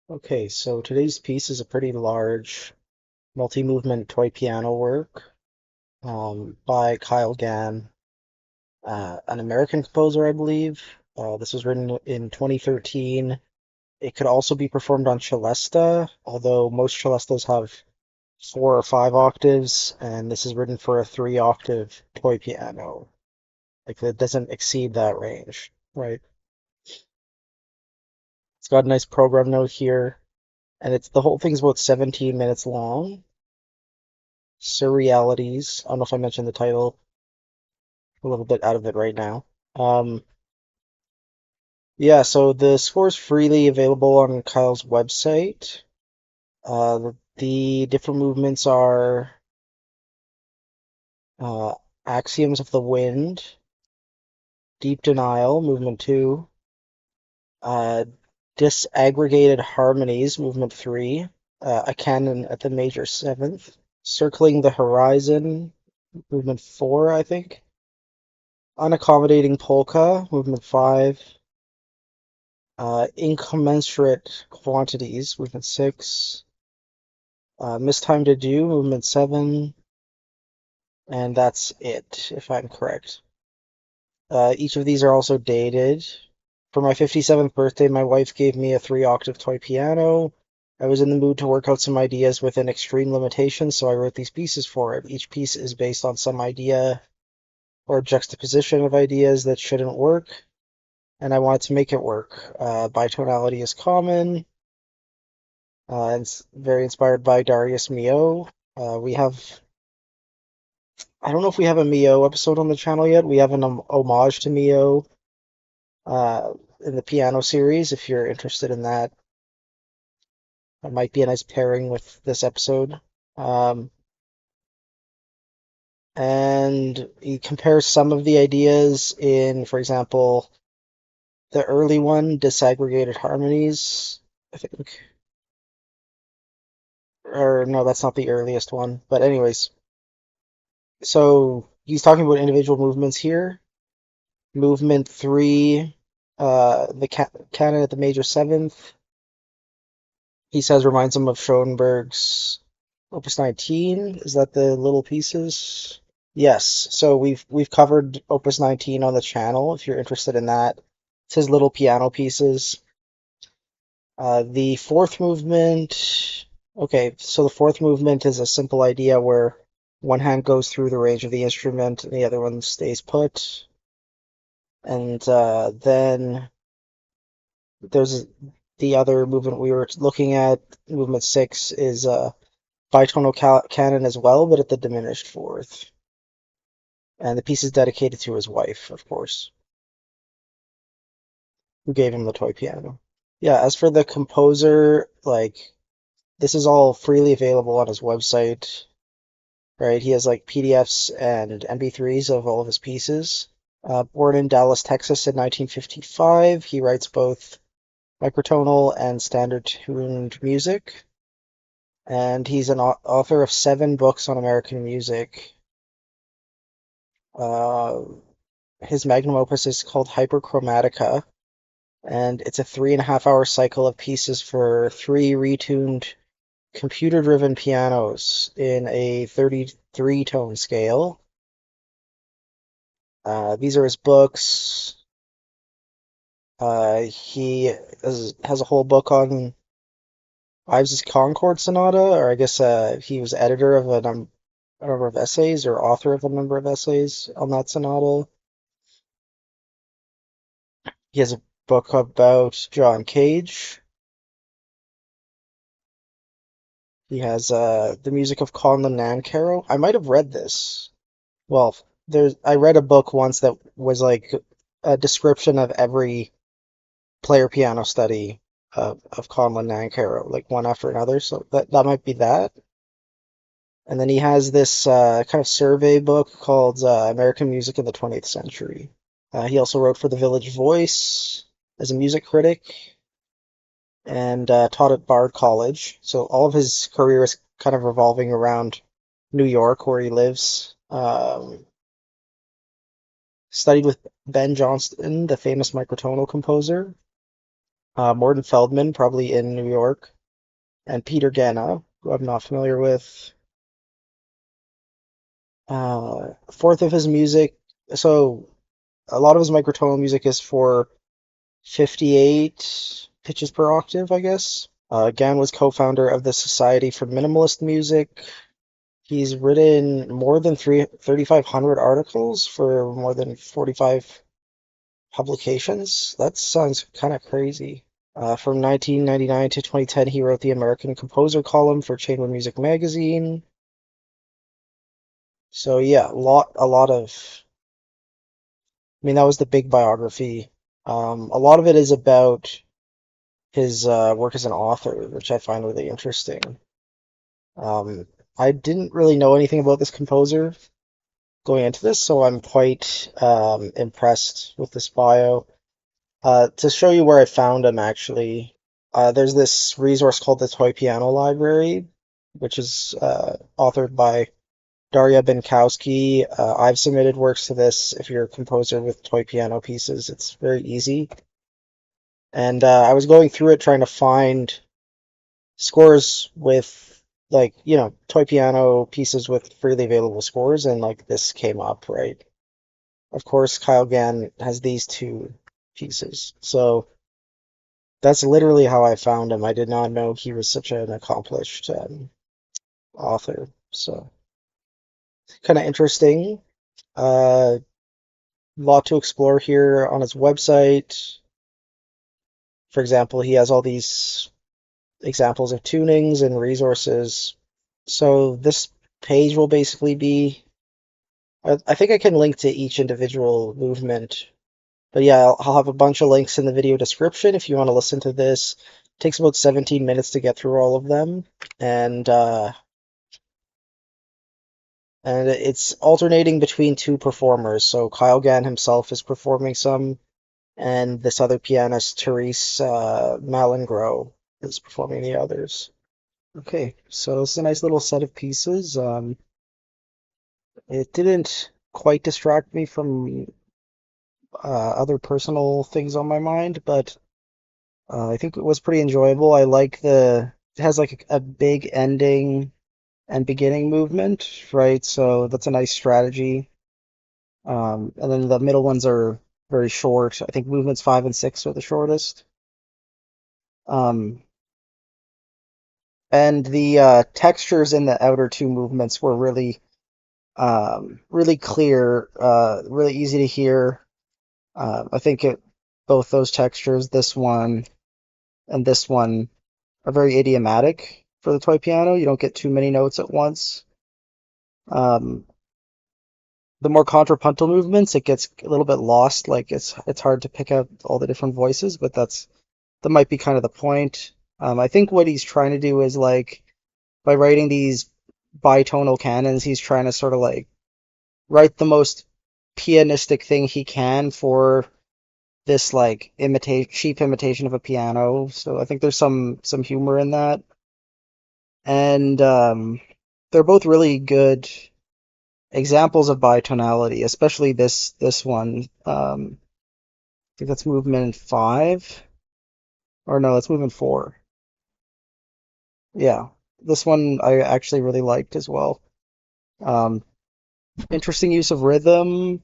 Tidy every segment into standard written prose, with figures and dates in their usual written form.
Okay, so today's piece is a pretty large multi-movement toy piano work by Kyle Gann, an American composer, I believe. This was written in 2013. It could also be performed on celesta, although most celestas have 4 or 5 octaves, and this is written for a 3 octave toy piano. Like it doesn't exceed that range, right? It's got a nice program note here, and the whole thing's about 17 minutes long. Surrealities. I don't know if I mentioned the title, a little bit out of it right now. Um, yeah, so the score is freely available on Kyle's website. The different movements are uh, Axioms of the Wind, Deep Denial, movement 2, uh, Disaggregated Harmonies, movement 3, a canon at the major 7th, Circling the Horizon, movement 4, I think, Unaccommodating Polka, movement 5, Incommensurate Quantities, movement 6, Mistimed Adieu, movement 7, and that's it, if I'm correct. Each of these are also dated. For my 57th birthday, my wife gave me a 3 octave toy piano. I was in the mood to work out some ideas within extreme limitations, so I wrote these pieces for it. Each piece is based on some idea or juxtaposition of ideas that shouldn't work, and I wanted to make it work. Bitonality is common. It's very inspired by Darius Mio. We have, I don't know if we have a Mio episode on the channel yet. We have an homage to Mio uh, in the piano series. If you're interested in that, that might be a nice pairing with this episode. Um, and he compares some of the ideas in, for example, the early one, Disaggregated Harmonies, I think. Or no, that's not the earliest one. But anyways, so he's talking about individual movements here. Movement 3, the canon at the major 7th, he says reminds him of Schoenberg's Opus 19. Is that the little pieces? Yes. So we've covered Opus 19 on the channel if you're interested in that. It says little piano pieces. The fourth movement. Okay, so the fourth movement is a simple idea where one hand goes through the range of the instrument and the other one stays put. And then there's the other movement we were looking at. Movement 6 is bitonal canon as well, but at the diminished fourth. And the piece is dedicated to his wife, of course, who gave him the toy piano. Yeah, as for the composer, like this is all freely available on his website, right? He has like PDFs and MP3s of all of his pieces. Born in Dallas, Texas in 1955, he writes both microtonal and standard tuned music. And he's an author of 7 books on American music. Uh, his magnum opus is called Hyperchromatica, and it's a 3.5 hour cycle of pieces for 3 retuned computer-driven pianos in a 33 tone scale. These are his books. He has a whole book on Ives' Concord Sonata, or I guess he was editor of a number of essays or author of a number of essays on that sonata. He has a book about John Cage. He has the music of Conlon Nancaro. I might have read this. Well, I read a book once that was like a description of every player piano study of Conlon Nancaro, like one after another. So that might be that. And then he has this kind of survey book called American Music in the 20th Century. He also wrote for the Village Voice as a music critic and taught at Bard College. So all of his career is kind of revolving around New York, where he lives. Studied with Ben Johnston, the famous microtonal composer. Morton Feldman, probably in New York, and Peter Gann, who I'm not familiar with. Fourth of his music, so a lot of his microtonal music is for 58 pitches per octave, I guess. Gann was co-founder of the Society for Minimalist Music. He's written more than 3,500 articles for more than 45 publications. That sounds kind of crazy. From 1999 to 2010, he wrote the American Composer column for Chamber Music magazine. So yeah, a lot of. I mean, that was the big biography. A lot of it is about his work as an author, which I find really interesting. Um, I didn't really know anything about this composer going into this, so I'm quite impressed with this bio. To show you where I found him, actually, there's this resource called the Toy Piano Library, which is authored by Daria Binkowski. I've submitted works to this. If you're a composer with toy piano pieces, it's very easy. And I was going through it trying to find scores with, like, toy piano pieces with freely available scores, and like this came up, right? Of course, Kyle Gann has these two pieces. So that's literally how I found him. I did not know he was such an accomplished author. So kind of interesting. Uh, Lot to explore here on his website. For example, he has all these examples of tunings and resources. So this page will basically be, I think I can link to each individual movement. But yeah, I'll have a bunch of links in the video description if you want to listen to this. It takes about 17 minutes to get through all of them. And it's alternating between two performers. So Kyle Gann himself is performing some, and this other pianist, Therese Malingro, is performing the others. Okay, so it's a nice little set of pieces. It didn't quite distract me from other personal things on my mind, but I think it was pretty enjoyable. I like it has like a big ending and beginning movement, right? So that's a nice strategy. And then the middle ones are very short. I think movements 5 and 6 are the shortest. Um, and the textures in the outer two movements were really clear, really easy to hear. I think both those textures, this one and this one, are very idiomatic for the toy piano. You don't get too many notes at once. Um, the more contrapuntal movements, it gets a little bit lost. Like it's hard to pick out all the different voices, but that might be kind of the point. I think what he's trying to do is, like, by writing these bitonal canons, he's trying to sort of like write the most pianistic thing he can for this like cheap imitation of a piano. So I think there's some humor in that, and they're both really good examples of bitonality, especially this one. I think that's movement 5, or no, that's movement 4. Yeah, this one I actually really liked as well. Um, Interesting use of rhythm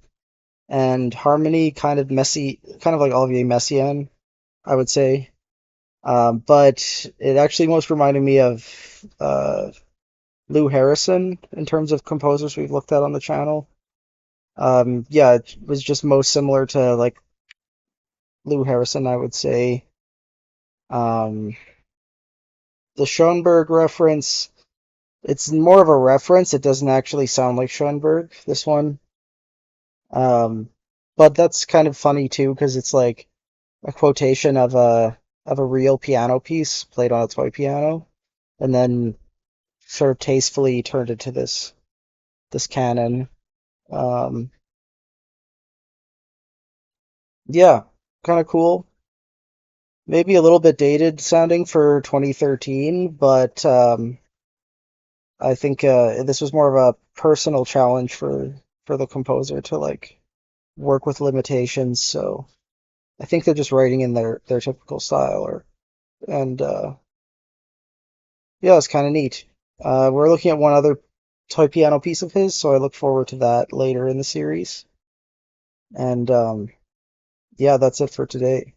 and harmony, kind of messy, kind of like Olivier Messiaen, I would say. But it actually most reminded me of Lou Harrison in terms of composers we've looked at on the channel. Yeah, it was just most similar to like Lou Harrison, I would say. Um, the Schoenberg reference, it's more of a reference. It doesn't actually sound like Schoenberg, this one. Um, but that's kind of funny too, because it's like a quotation of a real piano piece played on a toy piano, and then sort of tastefully turned into this canon. Um, yeah, kind of cool. Maybe a little bit dated sounding for 2013, but I think this was more of a personal challenge for the composer to like work with limitations. So I think they're just writing in their typical style, or and yeah, it's kind of neat. We're looking at one other toy piano piece of his, so I look forward to that later in the series. And yeah, that's it for today.